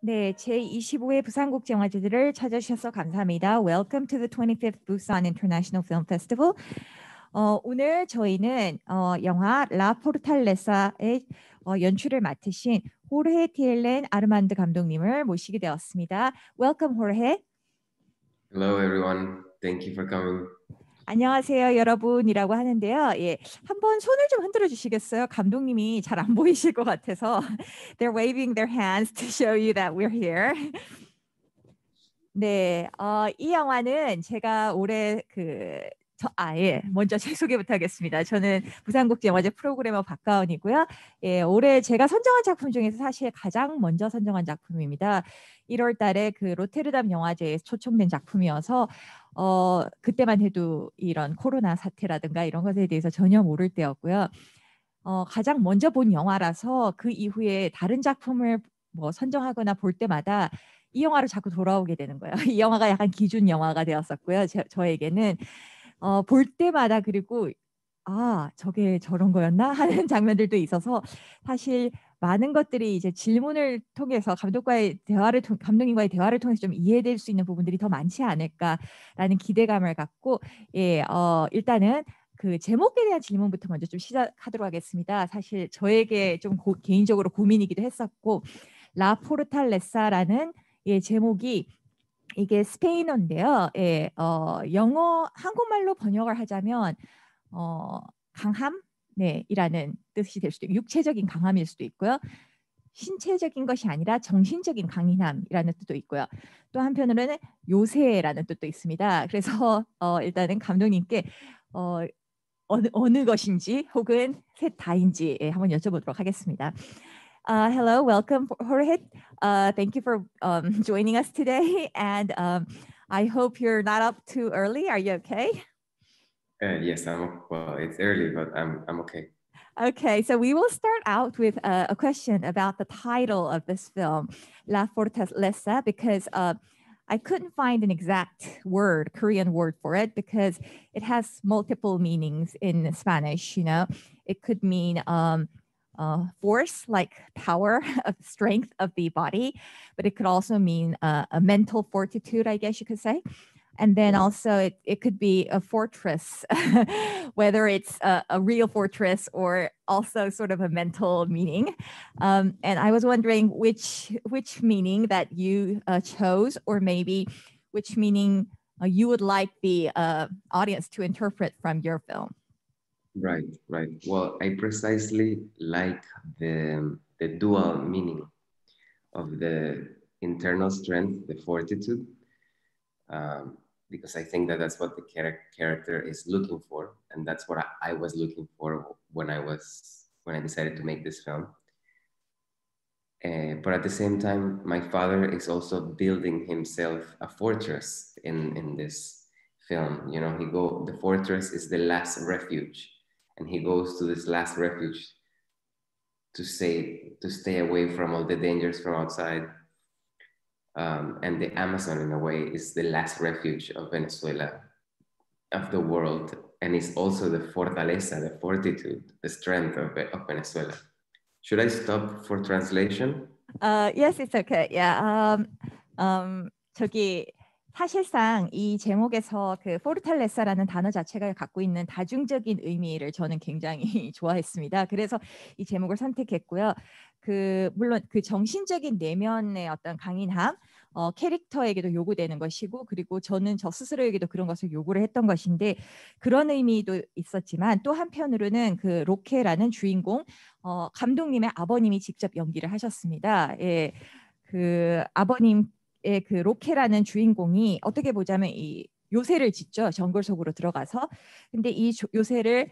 네, 제25회 부산국제영화제를 찾아주셔서 감사합니다. Welcome to the 25th Busan International Film Festival. 오늘 저희는 영화 라 포르탈레사의 연출을 맡으신 호르헤 티엘렌 아르만드 감독님을 모시게 되었습니다. Welcome, Jorge. Hello everyone. Thank you for coming. 안녕하세요 여러분이라고 하는데요. 예, 한번 손을 좀 흔들어 주시겠어요? 감독님이 잘 안 보이실 것 같아서 they're waving their hands to show you that we're here. 네, 이 영화는 제가 올해 먼저 제 소개부터 하겠습니다. 저는 부산국제영화제 프로그래머 박가은이고요. 예, 올해 제가 선정한 작품 중에서 사실 가장 먼저 선정한 작품입니다. 1월 달에 그 로테르담 영화제에 초청된 작품이어서 그때만 해도 이런 코로나 사태라든가 이런 것에 대해서 전혀 모를 때였고요. 가장 먼저 본 영화라서 그 이후에 다른 작품을 뭐 선정하거나 볼 때마다 이 영화를 자꾸 돌아오게 되는 거예요. 이 영화가 약간 기준 영화가 되었었고요. 저에게는 볼 때마다 그리고 저게 저런 거였나 하는 장면들도 있어서 사실 많은 것들이 이제 질문을 통해서 감독님과의 대화를 통해서 좀 이해될 수 있는 부분들이 더 많지 않을까라는 기대감을 갖고 일단은 그 제목에 대한 질문부터 먼저 좀 시작하도록 하겠습니다. 사실 저에게 좀 개인적으로 고민이기도 했었고 라 포르탈레사라는 제목이 이게 스페인어인데요. 예, 영어 한국말로 번역을 하자면 강함, 이라는 뜻이 될 수도 있고 육체적인 강함일 수도 있고요. 신체적인 것이 아니라 정신적인 강인함이라는 뜻도 있고요. 또 한편으로는 요새라는 뜻도 있습니다. 그래서 일단은 감독님께 어느 것인지 혹은 셋 다인지 한번 여쭤보도록 하겠습니다. Hello, welcome, Jorge. Thank you for joining us today, and I hope you're not up too early. Are you okay? Yes, well, it's early, but I'm okay. Okay, so we will start out with a question about the title of this film, La Fortaleza, because I couldn't find an exact word, Korean word for it, because it has multiple meanings in Spanish. You know, it could mean force, like power of strength of the body, but it could also mean a mental fortitude, I guess you could say. And then also it could be a fortress, whether it's a real fortress or also sort of a mental meaning. And I was wondering which meaning that you chose, or maybe which meaning you would like the audience to interpret from your film. Right. Well, I precisely like the dual meaning of the internal strength, the fortitude, because I think that that's what the character is looking for, and that's what I was looking for when I decided to make this film. But at the same time, my father is also building himself a fortress in this film. You know, the fortress is the last refuge, and he goes to this last refuge to stay away from all the dangers from outside. And the Amazon, in a way, is the last refuge of Venezuela, of the world, and it's also the fortaleza, the fortitude, the strength of Venezuela. Should I stop for translation? Yes, it's okay. Yeah. 저기 사실상 이 제목에서 그 포르탈레사라는 단어 자체가 갖고 있는 다중적인 의미를 저는 굉장히 좋아했습니다. 그래서 이 제목을 선택했고요. 물론 그 정신적인 내면의 어떤 강인함, 캐릭터에게도 요구되는 것이고, 그리고 저는 저 스스로에게도 그런 것을 요구를 했던 것인데, 그런 의미도 있었지만 또 한편으로는 그 로케라는 주인공, 감독님의 아버님이 직접 연기를 하셨습니다. 예, 그 아버님의 그 로케라는 주인공이 어떻게 보자면 이 요새를 짓죠. 정글 속으로 들어가서. 근데 이 요새를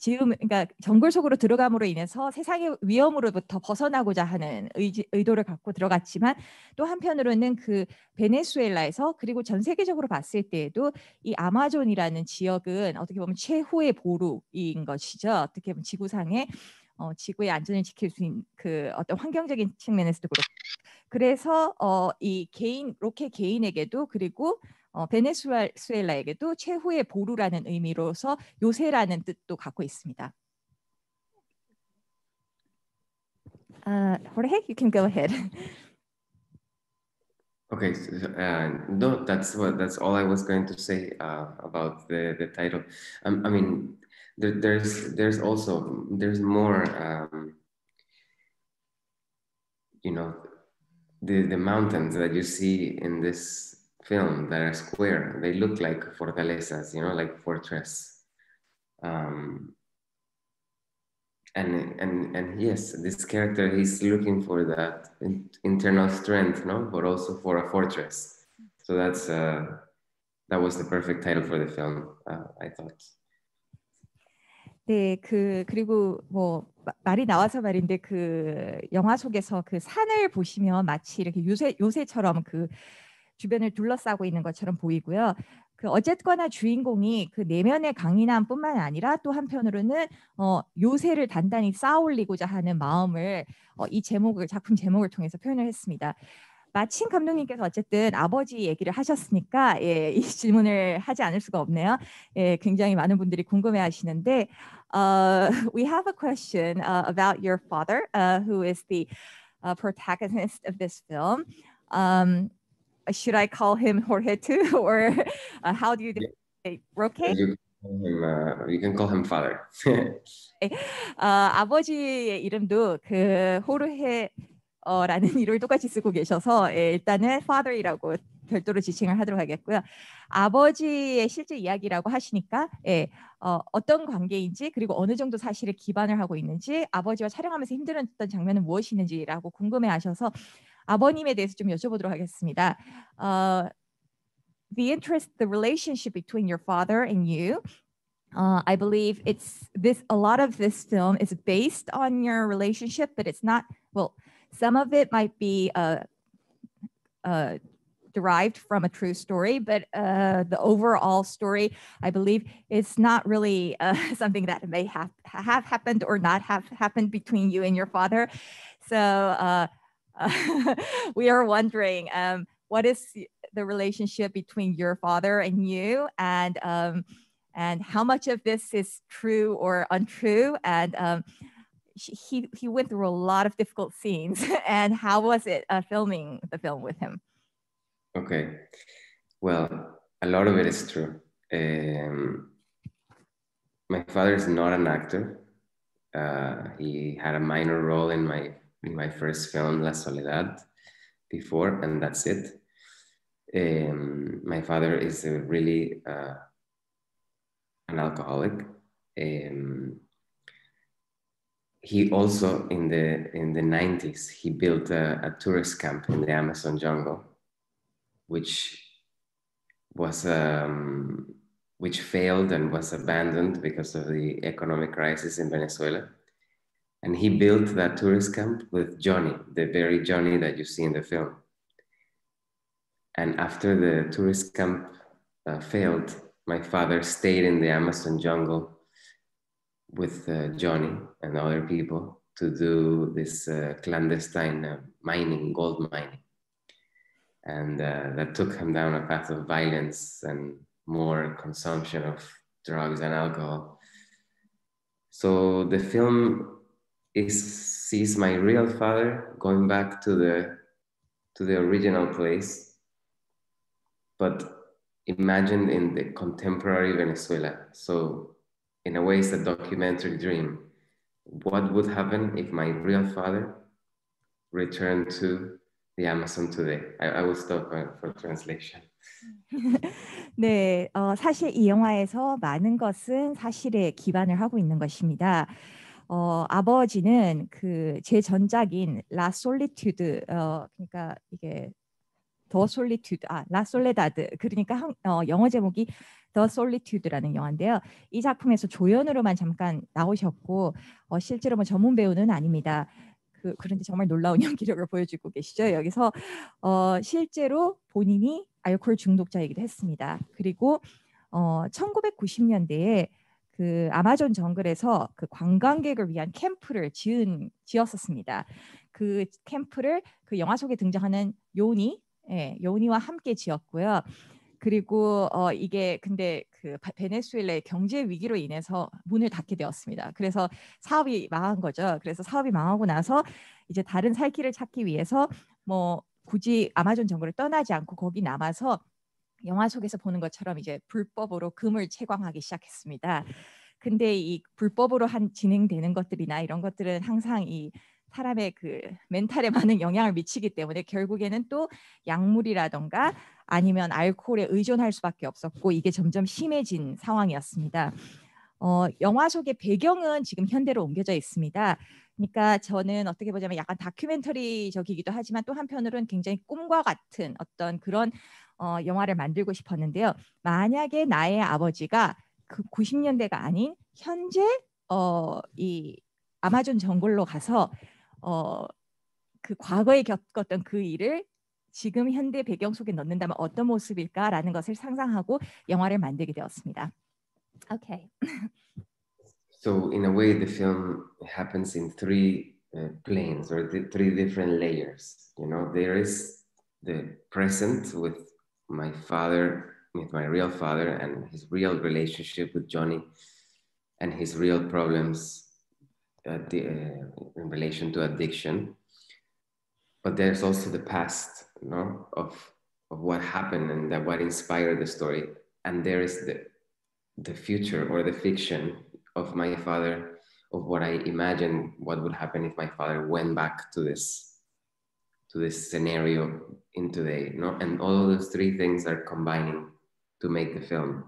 그러니까 정글 속으로 들어감으로 인해서 세상의 위험으로부터 벗어나고자 하는 의도를 갖고 들어갔지만, 또 한편으로는 그 베네수엘라에서 그리고 전 세계적으로 봤을 때에도 이 아마존이라는 지역은 어떻게 보면 최후의 보루인 것이죠. 어떻게 보면 지구상의 지구의 안전을 지킬 수 있는 그 어떤 환경적인 측면에서도 그렇고, 그래서 이 로케 개인에게도 그리고 베네수엘라에게도 최후의 보루라는 의미로서 요새라는 뜻도 갖고 있습니다. Jorge, you can go ahead. Okay, no, that's all I was going to say about the title. I mean, there's also there's more. You know, the mountains that you see in this film that are square, they look like fortalezas, you know, like fortress. Um, and yes, this character, he's looking for that internal strength, no, but also for a fortress. So that was the perfect title for the film, I thought. 네, 그리고 뭐 말이 나와서 말인데 그 영화 속에서 그 산을 보시면 마치 이렇게 요새처럼 그 주변을 둘러싸고 있는 것처럼 보이고요. 그 어쨌거나 주인공이 그 내면의 강인함뿐만 아니라 또 한편으로는 요새를 단단히 쌓아올리고자 하는 마음을 이 작품 제목을 통해서 표현을 했습니다. 마침 감독님께서 어쨌든 아버지 얘기를 하셨으니까 예, 이 질문을 하지 않을 수가 없네요. 예, 굉장히 많은 분들이 궁금해하시는데 we have a question about your father, who is the protagonist of this film. Should I call him Jorge too, or how do you say Roque? You can call him father. 아버지의 이름도 그 호르헤 라는 이름을 똑같이 쓰고 계셔서 예, 일단은 father이라고 별도로 지칭을 하도록 하겠고요. 아버지의 실제 이야기라고 하시니까 예, 어떤 관계인지 그리고 어느 정도 사실에 기반을 하고 있는지 아버지와 촬영하면서 힘들었던 장면은 무엇이는지라고 궁금해하셔서 아버님에 대해서 좀 여쭤보도록 하겠습니다. The relationship between your father and you. I believe a lot of this film is based on your relationship, but it's not, well, some of it might be derived from a true story, but the overall story, I believe, is not really something that may have happened or not have happened between you and your father. So we are wondering, what is the relationship between your father and you, and how much of this is true or untrue, and he went through a lot of difficult scenes. And how was it filming the film with him? Okay, well, a lot of it is true. My father is not an actor. He had a minor role in my first film, La Soledad, before, and that's it. My father is really an alcoholic. He also in the 90s he built a tourist camp in the Amazon jungle, which failed and was abandoned because of the economic crisis in Venezuela. And he built that tourist camp with Johnny, the very Johnny that you see in the film. And after the tourist camp failed, my father stayed in the Amazon jungle with Johnny and other people to do this clandestine gold mining. And that took him down a path of violence and more consumption of drugs and alcohol. So the film sees my real father going back to the original place, but imagined in the contemporary Venezuela. So in a way, it's a documentary dream. What would happen if my real father returned to the Amazon today? I will stop for translation. 네, 사실 이 영화에서 많은 것은 사실에 기반을 하고 있는 것입니다. 아버지는 그 제 전작인 라 솔리튜드, 그러니까 이게 더 솔리튜드, 라 솔레다드, 그러니까 영어 제목이 더 솔리튜드라는 영화인데요. 이 작품에서 조연으로만 잠깐 나오셨고 실제로 뭐 전문 배우는 아닙니다. 그런데 정말 놀라운 연기력을 보여주고 계시죠. 여기서 실제로 본인이 알코올 중독자이기도 했습니다. 그리고 1990년대에 그 아마존 정글에서 그 관광객을 위한 캠프를 지었었습니다. 그 캠프를 그 영화 속에 등장하는 요니와 함께 지었고요. 그리고 이게 근데 그 베네수엘라의 경제 위기로 인해서 문을 닫게 되었습니다. 그래서 사업이 망한 거죠. 그래서 사업이 망하고 나서 이제 다른 살 길을 찾기 위해서 뭐 굳이 아마존 정글을 떠나지 않고 거기 남아서 영화 속에서 보는 것처럼 이제 불법으로 금을 채광하기 시작했습니다. 근데 이 불법으로 진행되는 것들이나 이런 것들은 항상 이 사람의 그 멘탈에 많은 영향을 미치기 때문에 결국에는 또 약물이라던가 아니면 알코올에 의존할 수밖에 없었고 이게 점점 심해진 상황이었습니다. 영화 속의 배경은 지금 현대로 옮겨져 있습니다. 그러니까 저는 어떻게 보자면 약간 다큐멘터리적이기도 하지만 또 한편으로는 굉장히 꿈과 같은 어떤 그런 영화를 만들고 싶었는데요. 만약에 나의 아버지가 그 90년대가 아닌 현재 이 아마존 정글로 가서 그 과거에 겪었던 그 일을 지금 현대 배경 속에 넣는다면 어떤 모습일까라는 것을 상상하고 영화를 만들게 되었습니다. Okay. So in a way, the film happens in three planes or three different layers. You know, there is the present with my father, with my real father, and his real relationship with Johnny, and his real problems in relation to addiction. But there's also the past, you know, of what happened and that what inspired the story, and there is the future or the fiction of my father, of what I imagine what would happen if my father went back to this scenario in today, you know, and all of those three things are combining to make the film.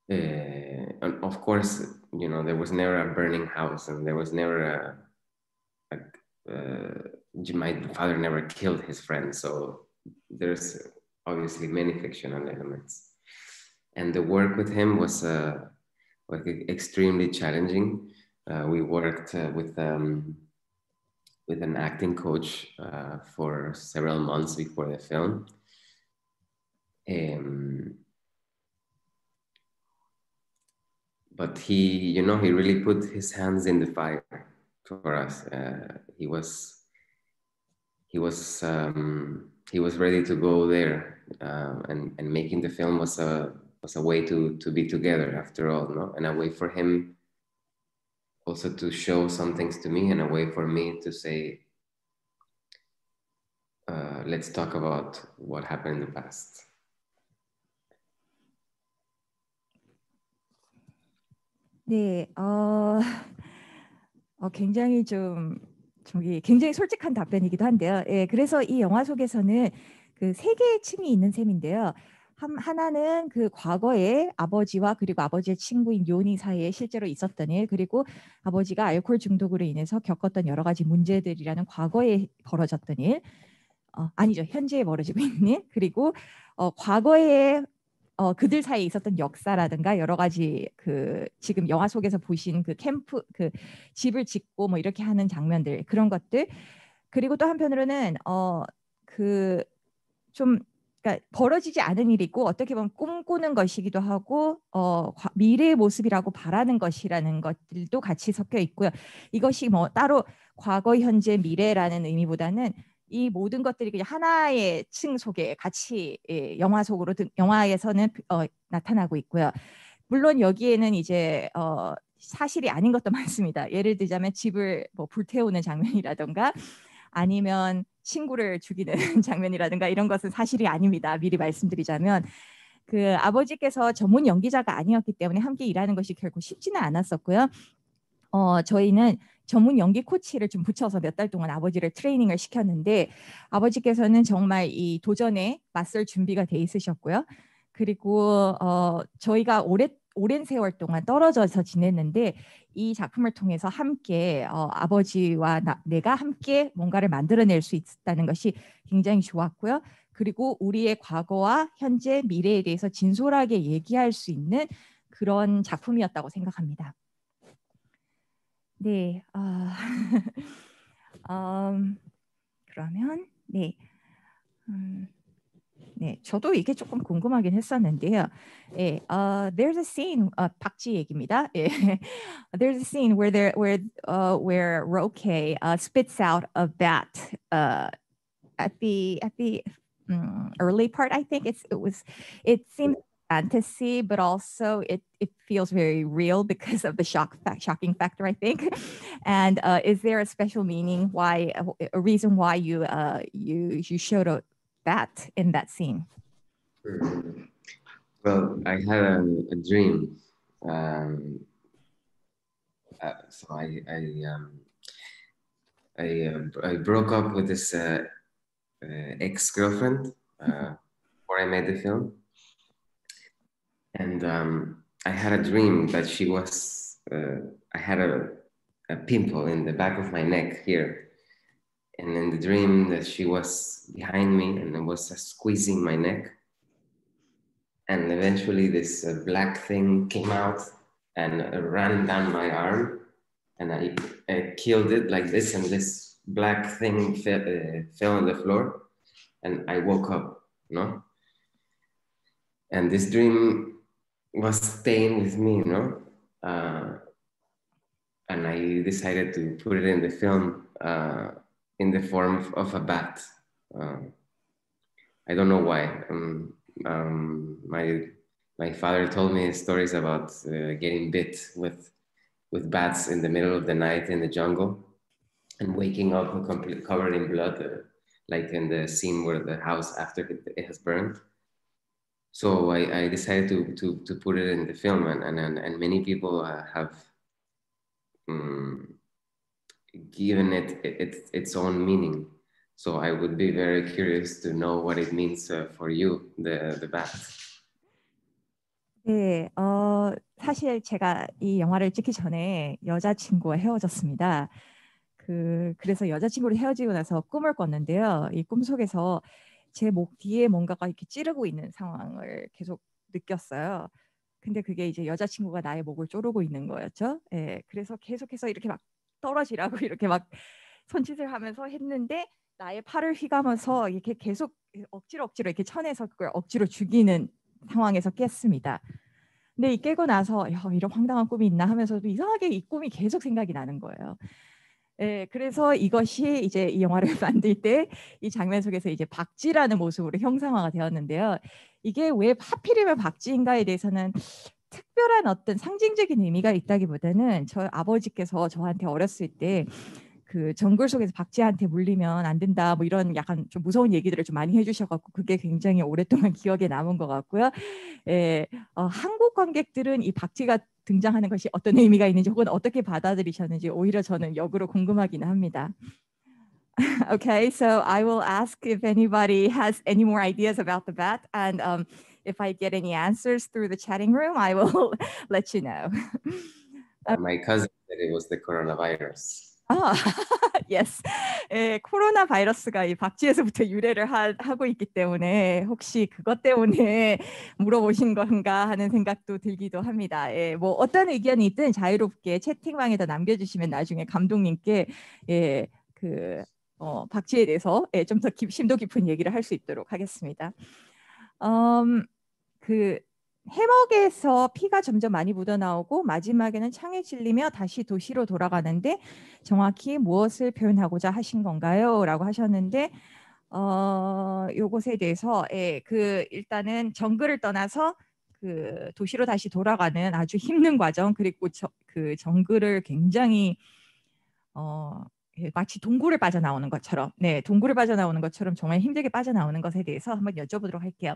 And of course, you know, there was never a burning house, and there was never my father never killed his friend, so there's obviously many fictional elements. And the work with him was extremely challenging. We worked with an acting coach for several months before the film. But he really put his hands in the fire for us. He was ready to go there, and making the film was a way to be together after all, no? And a way for him also to show some things to me, and a way for me to say, let's talk about what happened in the past. 네, 굉장히 굉장히 솔직한 답변이기도 한데요. 예, 그래서 이 영화 속에서는 그 세 개의 층이 있는 셈인데요. 하나는 그 과거에 아버지와 그리고 아버지의 친구인 요니 사이에 실제로 있었던 일, 그리고 아버지가 알코올 중독으로 인해서 겪었던 여러 가지 문제들이라는 과거에 벌어졌던 일, 아니죠, 현재에 벌어지고 있는 일, 그리고 과거에 그들 사이에 있었던 역사라든가 여러 가지 그 지금 영화 속에서 보신 그 캠프, 그 집을 짓고 뭐 이렇게 하는 장면들, 그런 것들, 그리고 또 한편으로는 그러니까 벌어지지 않은 일이고 어떻게 보면 꿈꾸는 것이기도 하고 미래의 모습이라고 바라는 것이라는 것들도 같이 섞여 있고요. 이것이 뭐 따로 과거, 현재, 미래라는 의미보다는 이 모든 것들이 그냥 하나의 층 속에 같이 영화에서는 나타나고 있고요. 물론 여기에는 이제 사실이 아닌 것도 많습니다. 예를 들자면 집을 뭐 불태우는 장면이라던가 아니면 친구를 죽이는 장면이라든가 이런 것은 사실이 아닙니다. 미리 말씀드리자면 그 아버지께서 전문 연기자가 아니었기 때문에 함께 일하는 것이 결코 쉽지는 않았었고요. 저희는 전문 연기 코치를 좀 붙여서 몇 달 동안 아버지를 트레이닝을 시켰는데 아버지께서는 정말 이 도전에 맞설 준비가 돼 있으셨고요. 그리고 저희가 오랜 세월 동안 떨어져서 지냈는데 이 작품을 통해서 함께 아버지와 내가 함께 뭔가를 만들어낼 수 있다는 것이 굉장히 좋았고요. 그리고 우리의 과거와 현재, 미래에 대해서 진솔하게 얘기할 수 있는 그런 작품이었다고 생각합니다. 네, 그러면 네. 네, 저도 이게 조금 궁금하긴 했었는데요. 예, there's a scene, 박쥐 얘기입니다. 예, there's a scene where Roque spits out a bat at the early part. I think it seems fantasy, but also it feels very real because of the shocking factor, I think. And is there a special meaning why a reason why you showed a bat in that scene? Well, I had a dream. So I broke up with this ex-girlfriend before I made the film, and I had a dream that she was. I had a pimple in the back of my neck here, and in the dream that she was behind me and was squeezing my neck, and eventually this black thing came out and ran down my arm, and I killed it like this, and this black thing fell on the floor, and I woke up, you know? And this dream was staying with me, you know? And I decided to put it in the film in the form of a bat. I don't know why. My father told me stories about getting bit with bats in the middle of the night in the jungle and waking up completely covered in blood, like in the scene where the house after it has burned. So I decided to put it in the film, and many people have given it its own meaning. So I would be very curious to know what it means for you, the bat. 네, 사실 제가 이 영화를 찍기 전에 여자친구와 헤어졌습니다. 그래서 여자친구를 헤어지고 나서 꿈을 꿨는데요. 이 꿈 속에서 제 목 뒤에 뭔가가 이렇게 찌르고 있는 상황을 계속 느꼈어요. 근데 그게 이제 여자친구가 나의 목을 조르고 있는 거였죠. 예, 그래서 계속해서 이렇게 막 떨어지라고 이렇게 막 손짓을 하면서 했는데 나의 팔을 휘감아서 이렇게 계속 억지로 이렇게 쳐내서 그걸 억지로 죽이는 상황에서 깼습니다. 근데 이 깨고 나서 야, 이런 황당한 꿈이 있나 하면서도 이상하게 이 꿈이 계속 생각이 나는 거예요. 예, 그래서 이것이 이제 이 영화를 만들 때 이 장면 속에서 이제 박쥐라는 모습으로 형상화가 되었는데요. 이게 왜 하필이면 박쥐인가에 대해서는 특별한 어떤 상징적인 의미가 있다기보다는 저희 아버지께서 저한테 어렸을 때 그 정글 속에서 박쥐한테 물리면 안 된다 뭐 이런 약간 좀 무서운 얘기들을 좀 많이 해주셔갖고 그게 굉장히 오랫동안 기억에 남은 것 같고요. 예, 한국 관객들은 이 박쥐가 등장하는 것이 어떤 의미가 있는지 혹은 어떻게 받아들이셨는지 오히려 저는 역으로 궁금하기는 합니다. Okay, so I will ask if anybody has any more ideas about the bat, and if I get any answers through the chatting room, I will let you know. My cousin said it was the coronavirus. 아, yes. 예, 코로나 바이러스가 이 박쥐에서부터 유래를 하고 있기 때문에 혹시 그것 때문에 물어보신 건가 하는 생각도 들기도 합니다. 예, 뭐 어떤 의견이 있든 자유롭게 채팅방에다 남겨주시면 나중에 감독님께 예, 박쥐에 대해서 예, 좀 더 심도 깊은 얘기를 할 수 있도록 하겠습니다. 그 해먹에서 피가 점점 많이 묻어나오고 마지막에는 창에 찔리며 다시 도시로 돌아가는데 정확히 무엇을 표현하고자 하신 건가요? 라고 하셨는데 요것에 대해서 예, 일단은 정글을 떠나서 그 도시로 다시 돌아가는 아주 힘든 과정 그리고 그 정글을 굉장히 예, 마치 동굴을 빠져나오는 것처럼 네, 동굴을 빠져나오는 것처럼 정말 힘들게 빠져나오는 것에 대해서 한번 여쭤보도록 할게요.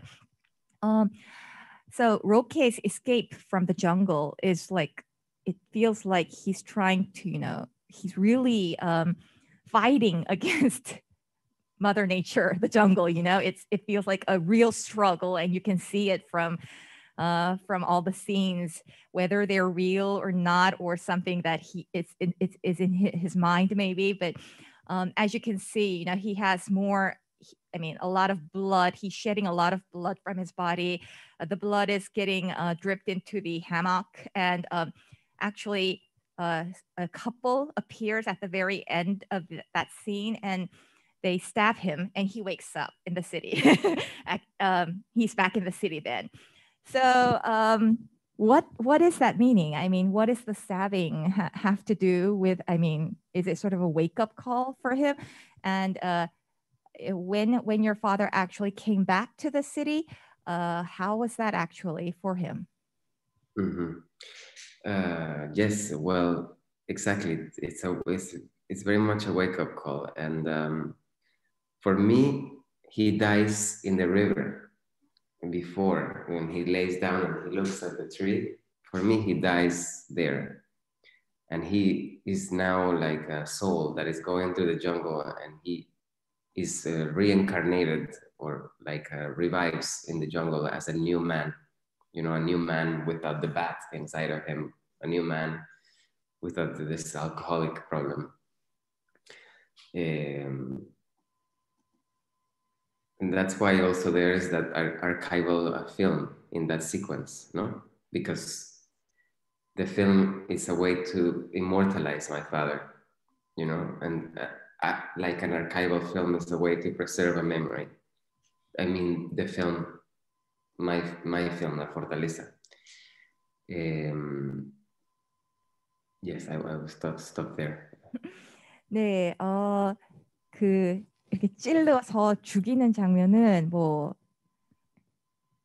So Roke's escape from the jungle is like, it feels like he's trying to, he's really fighting against Mother Nature, the jungle, it feels like a real struggle, and you can see it from all the scenes, whether they're real or not, or something that it's in his mind maybe. But as you can see, he has more. I mean, a lot of blood. He's shedding a lot of blood from his body. The blood is getting dripped into the hammock, and actually, a couple appears at the very end of that scene, and they stab him, and he wakes up in the city. He's back in the city then. So, what is that meaning? I mean, what does the stabbing have to do with? I mean, is it sort of a wake up call for him? And when your father actually came back to the city, How was that actually for him? Mhm. Yes, well, exactly. It's very much a wake up call, and for me, he dies in the river before when he lays down and he looks at the tree. For me, he dies there, and he is now like a soul that is going through the jungle, and he is reincarnated or like revives in the jungle as a new man. You know, a new man without the bat inside of him, a new man without this alcoholic problem. And that's why also there is that archival film in that sequence, no? Because the film is a way to immortalize my father, you know, and like an archival film is a way to preserve a memory. I mean, the film, my film, La Fortaleza. Yes, I will stop there. 네, 그 이렇게 찔러서 죽이는 장면은 뭐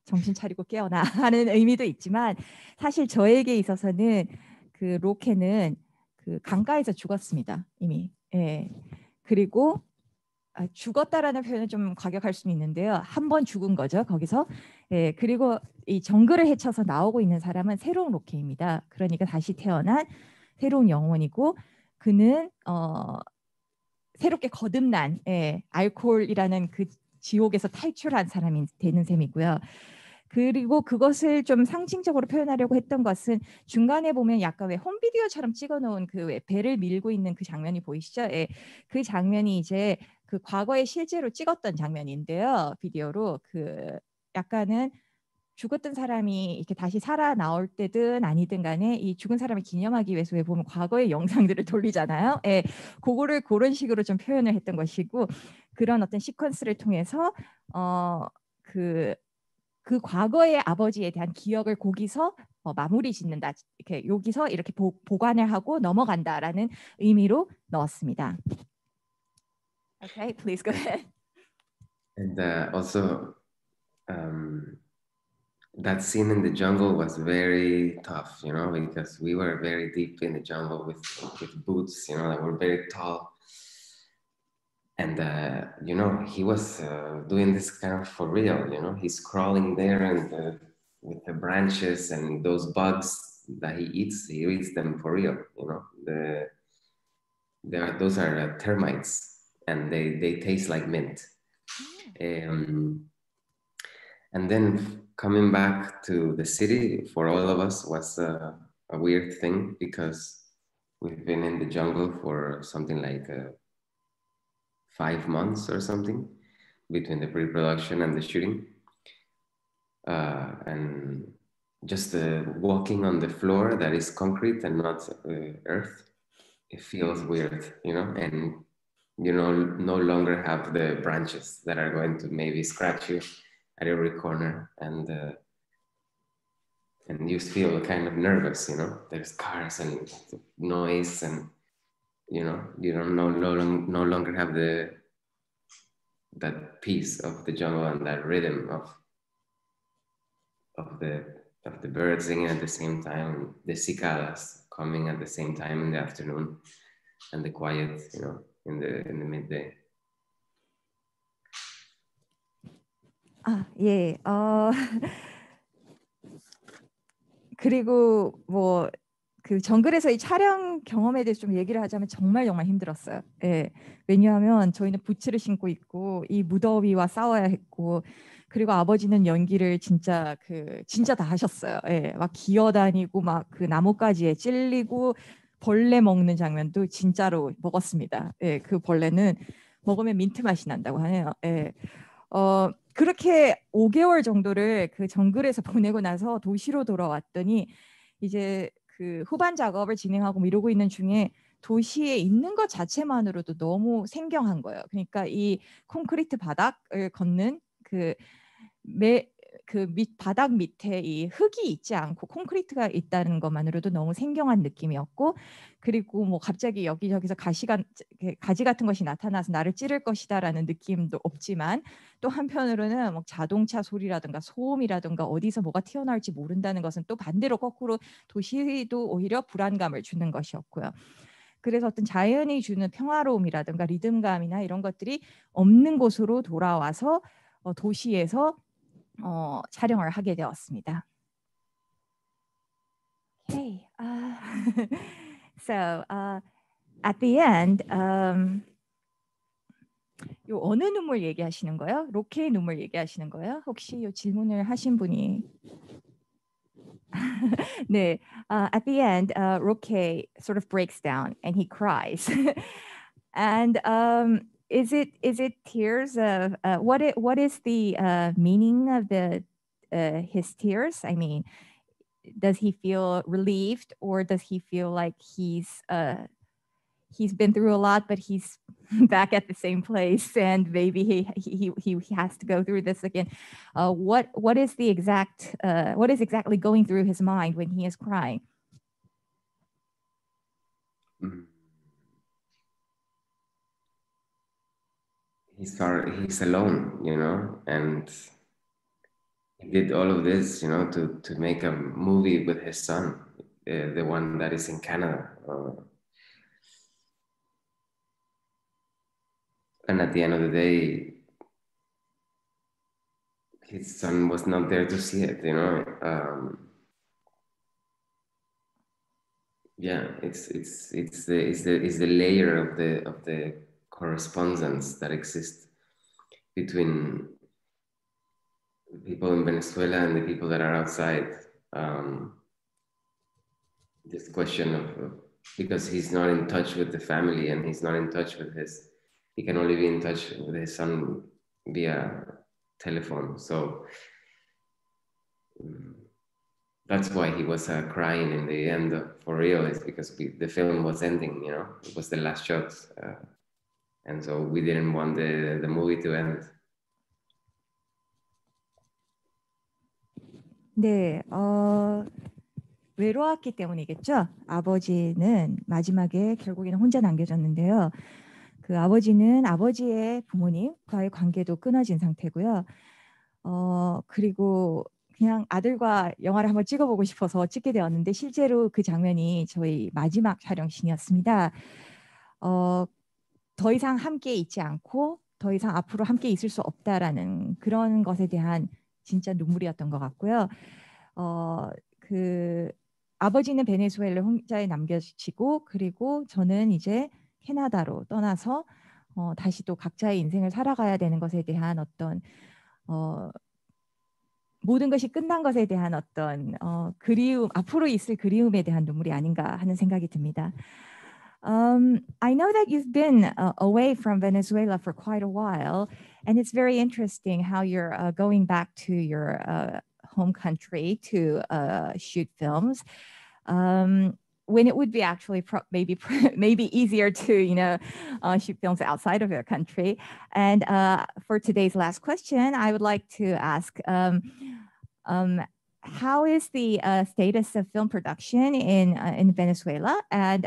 정신 차리고 깨어나 하는 의미도 있지만 사실 저에게 있어서는 그 로케는 그 강가에서 죽었습니다 이미. 예. 그리고 죽었다라는 표현은 좀 과격할 수는 있는데요. 한 번 죽은 거죠 거기서. 예. 그리고 이 정글을 헤쳐서 나오고 있는 사람은 새로운 로케입니다. 그러니까 다시 태어난 새로운 영혼이고 그는 새롭게 거듭난 알코올이라는 그 지옥에서 탈출한 사람이 되는 셈이고요. 그리고 그것을 좀 상징적으로 표현하려고 했던 것은 중간에 보면 약간 왜 홈비디오처럼 찍어놓은 그 배를 밀고 있는 그 장면이 보이시죠? 예, 그 장면이 이제 그 과거에 실제로 찍었던 장면인데요. 비디오로 그 약간은 죽었던 사람이 이렇게 다시 살아 나올 때든 아니든 간에 이 죽은 사람을 기념하기 위해서 왜 보면 과거의 영상들을 돌리잖아요. 예, 그거를 그런 식으로 좀 표현을 했던 것이고 그런 어떤 시퀀스를 통해서 그 과거의 아버지에 대한 기억을 거기서 마무리 짓는다. 이렇게 여기서 이렇게 보관을 하고 넘어간다라는 의미로 넣었습니다. Okay, please go ahead. And also, that scene in the jungle was very tough, you know, because we were very deep in the jungle with boots, you know, that were very tall. And, you know, he was doing this kind of for real, you know, he's crawling there and with the branches and those bugs that he eats them for real, you know. Those are termites and they taste like mint. And then coming back to the city for all of us was a weird thing because we've been in the jungle for something like 5 months or something between the pre-production and the shooting. And just walking on the floor that is concrete and not earth, it feels weird, you know, and you know, no longer have the branches that are going to maybe scratch you at every corner, and you feel kind of nervous, you know. There's cars and noise, and you know, you don't no longer have that piece of the jungle and that rhythm of the birds singing at the same time, the cicadas coming at the same time in the afternoon, and the quiet, you know, in the midday. 예. 그리고 뭐 그 정글에서의 촬영 경험에 대해서 좀 얘기를 하자면 정말 힘들었어요. 예. 왜냐하면 저희는 부츠를 신고 있고 이 무더위와 싸워야 했고 그리고 아버지는 연기를 진짜 다 하셨어요. 예. 막 기어다니고 막 그 나뭇가지에 찔리고 벌레 먹는 장면도 진짜로 먹었습니다. 예. 그 벌레는 먹으면 민트 맛이 난다고 하네요. 예. 그렇게 5개월 정도를 그 정글에서 보내고 나서 도시로 돌아왔더니 이제 그 후반 작업을 진행하고 이러고 있는 중에 도시에 있는 것 자체만으로도 너무 생경한 거예요. 그러니까 이 콘크리트 바닥을 걷는 그 바닥 밑에 이 흙이 있지 않고 콘크리트가 있다는 것만으로도 너무 생경한 느낌이었고, 그리고 뭐 갑자기 여기저기서 가지 같은 것이 나타나서 나를 찌를 것이다라는 느낌도 없지만, 또 한편으로는 뭐 자동차 소리라든가 소음이라든가 어디서 뭐가 튀어나올지 모른다는 것은 또 반대로 거꾸로 도시도 오히려 불안감을 주는 것이었고요. 그래서 어떤 자연이 주는 평화로움이라든가 리듬감이나 이런 것들이 없는 곳으로 돌아와서 도시에서 촬영을 하게 되었습니다. Okay. So at the end, 요 어느 눈물 얘기하시는 거예요? 로케의 눈물 얘기하시는 거예요? 혹시 요 질문을 하신 분이? 네. At the end, Roque sort of breaks down and he cries. And is it tears of what is the meaning of his tears? I mean, does he feel relieved, or does he feel like he's been through a lot, but he's back at the same place, and maybe he has to go through this again? What is exactly going through his mind when he is crying? He's alone, you know, and he did all of this, you know, to make a movie with his son, the one that is in Canada. And at the end of the day, his son was not there to see it, you know. Yeah, it's the layer of the correspondence that exists between people in Venezuela and the people that are outside. This question of because he's not in touch with the family, and he's not in touch with he can only be in touch with his son via telephone. So that's why he was crying in the end for real, is because the film was ending, you know, it was the last shot. And so we didn't want the movie to end. 네, 외로웠기 때문이겠죠. 아버지는 마지막에 결국에는 혼자 남겨졌는데요. 그 아버지는 아버지의 부모님과의 관계도 끊어진 상태고요. 그리고 그냥 아들과 영화를 한번 찍어보고 싶어서 찍게 되었는데, 실제로 그 장면이 저희 마지막 촬영신이었습니다. 더 이상 함께 있지 않고 더 이상 앞으로 함께 있을 수 없다라는 그런 것에 대한 진짜 눈물이었던 것 같고요. 그 아버지는 베네수엘라에 혼자 남겨지고, 그리고 저는 이제 캐나다로 떠나서 다시 또 각자의 인생을 살아가야 되는 것에 대한 어떤 모든 것이 끝난 것에 대한 어떤 그리움, 앞으로 있을 그리움에 대한 눈물이 아닌가 하는 생각이 듭니다. I know that you've been away from Venezuela for quite a while, and it's very interesting how you're going back to your home country to shoot films. When it would be actually maybe easier to shoot films outside of your country. And for today's last question, I would like to ask, how is the status of film production in Venezuela? And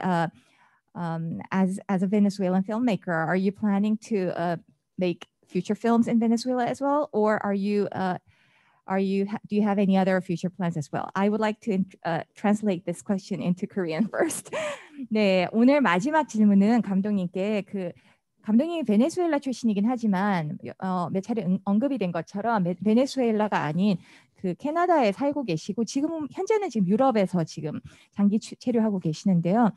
as a Venezuelan filmmaker, are you planning to make future films in Venezuela as well, or do you have any other future plans as well? I would like to translate this question into Korean first. 네, 오늘 마지막 질문은 감독님께 감독님이 베네수엘라 출신이긴 하지만 몇 차례 언급이 된 것처럼 베네수엘라가 아닌 그 캐나다에 살고 계시고, 현재는 지금 유럽에서 지금 장기 체류하고 계시는데요.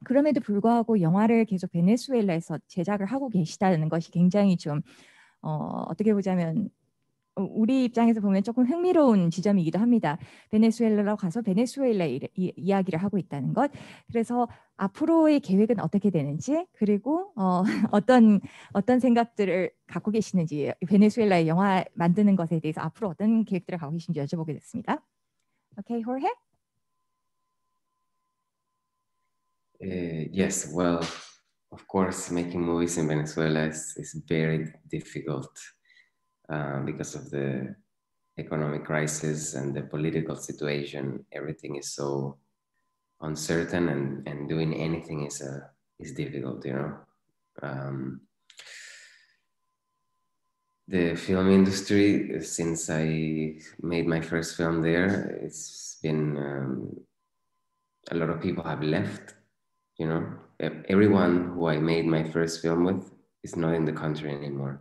그럼에도 불구하고 영화를 계속 베네수엘라에서 제작을 하고 계시다는 것이 굉장히 좀 어떻게 보자면 우리 입장에서 보면 조금 흥미로운 지점이기도 합니다. 베네수엘라로 가서 베네수엘라 이야기를 하고 있다는 것. 그래서 앞으로의 계획은 어떻게 되는지, 그리고 어떤 생각들을 갖고 계시는지, 베네수엘라의 영화 만드는 것에 대해서 앞으로 어떤 계획들을 갖고 계신지 여쭤보게 됐습니다. Okay, Jorge? Yes, well, of course, making movies in Venezuela is very difficult because of the economic crisis and the political situation, everything is so uncertain, and doing anything is difficult, you know. The film industry, since I made my first film there, it's been a lot of people have left, you know. Everyone who I made my first film with is not in the country anymore,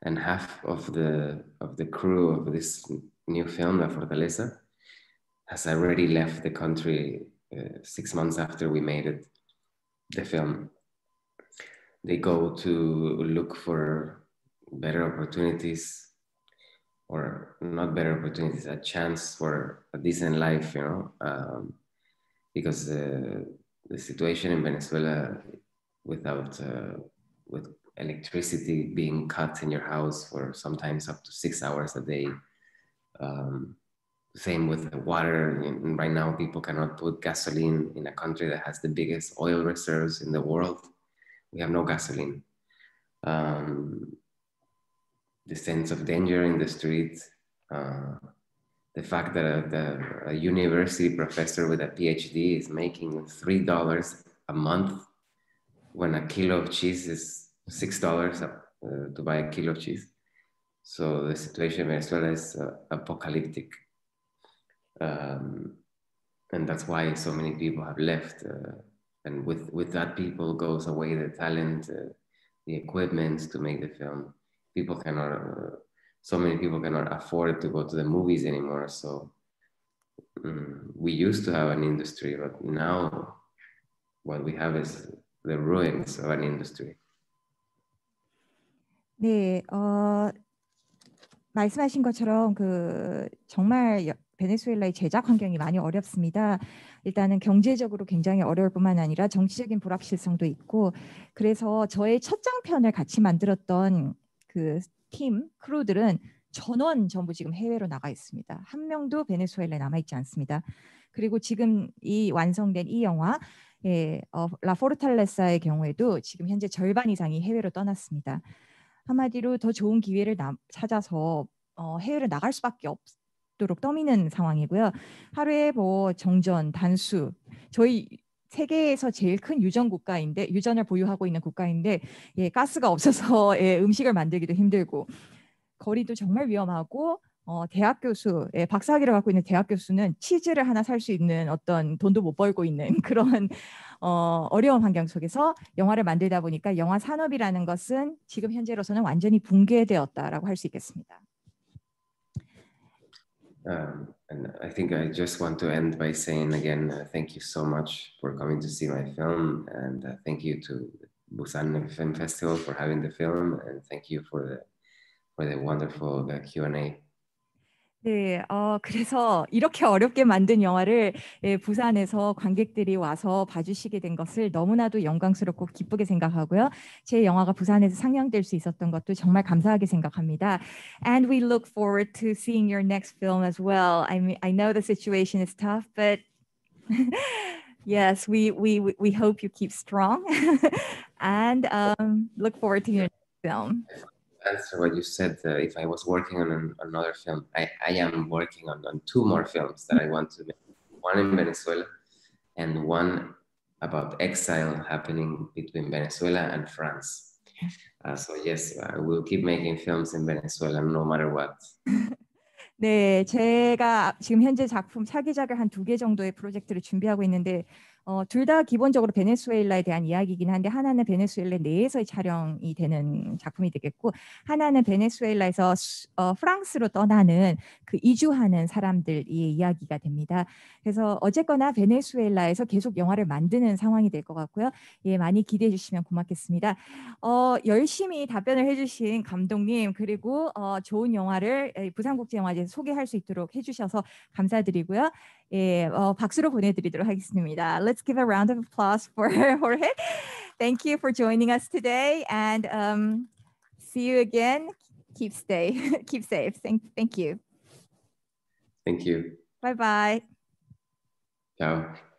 and half of the crew of this new film, La Fortaleza, has already left the country 6 months after we made it, the film. They go to look for better opportunities, or not better opportunities, a chance for a decent life, you know, because the situation in Venezuela, without with electricity being cut in your house for sometimes up to 6 hours a day. Same with the water. And right now, people cannot put gasoline in a country that has the biggest oil reserves in the world. We have no gasoline. The sense of danger in the street, the fact that a university professor with a PhD is making $3 a month when a kilo of cheese is $6 to buy a kilo of cheese. So the situation in Venezuela is apocalyptic. And that's why so many people have left. And with that people goes away the talent, the equipment to make the film. People cannot, so many people cannot afford to go to the movies anymore. So we used to have an industry, but now what we have is the ruins of an industry. 네, 말씀하신 것처럼 정말 베네수엘라의 제작 환경이 많이 어렵습니다. 일단은 경제적으로 굉장히 어려울 뿐만 아니라 정치적인 불확실성도 있고, 그래서 저의 첫 장편을 같이 만들었던 그 팀 크루들은 전부 지금 해외로 나가 있습니다. 한 명도 베네수엘라에 남아 있지 않습니다. 그리고 지금 이 완성된 이 영화 라 포르탈레사의 경우에도 지금 현재 절반 이상이 해외로 떠났습니다. 한마디로 더 좋은 기회를 찾아서 해외로 나갈 수밖에 없도록 떠미는 상황이고요. 하루에 뭐 정전, 단수, 저희 세계에서 제일 큰 유전 국가인데, 유전을 보유하고 있는 국가인데, 가스가 없어서 음식을 만들기도 힘들고, 거리도 정말 위험하고, 대학 교수, 박사학위를 갖고 있는 대학 교수는 치즈를 하나 살 수 있는 어떤 돈도 못 벌고 있는 그런 어려운 환경 속에서 영화를 만들다 보니까 영화 산업이라는 것은 지금 현재로서는 완전히 붕괴되었다라고 할 수 있겠습니다. And I think I just want to end by saying again, thank you so much for coming to see my film, and thank you to Busan Film Festival for having the film, and thank you for the wonderful Q&A. 네, 그래서 이렇게 어렵게 만든 영화를 부산에서 관객들이 와서 봐주시게 된 것을 너무나도 영광스럽고 기쁘게 생각하고요. 제 영화가 부산에서 상영될 수 있었던 것도 정말 감사하게 생각합니다. And we look forward to seeing your next film as well. I mean, I know the situation is tough, but yes, we hope you keep strong and look forward to your next film. Answer what you said. If I was working on another film, I am working on 2 more films that I want to make. One in Venezuela and one about exile happening between Venezuela and France. So yes, I will keep making films in Venezuela no matter what. 네, 제가 지금 현재 작품 차기작을 한 2개 정도의 프로젝트를 준비하고 있는데 둘 다 기본적으로 베네수엘라에 대한 이야기이긴 한데 하나는 베네수엘라 내에서의 촬영이 되는 작품이 되겠고 하나는 베네수엘라에서 프랑스로 떠나는 그 이주하는 사람들의 이야기가 됩니다. 그래서 어쨌거나 베네수엘라에서 계속 영화를 만드는 상황이 될 것 같고요. 예, 많이 기대해 주시면 고맙겠습니다. 열심히 답변을 해주신 감독님 그리고 좋은 영화를 부산국제영화제에서 소개할 수 있도록 해주셔서 감사드리고요. 예, 박수로 보내드리도록 하겠습니다. Let's give a round of applause for Jorge. Thank you for joining us today, and see you again. Keep safe. Thank you. Thank you. Bye bye. Ciao.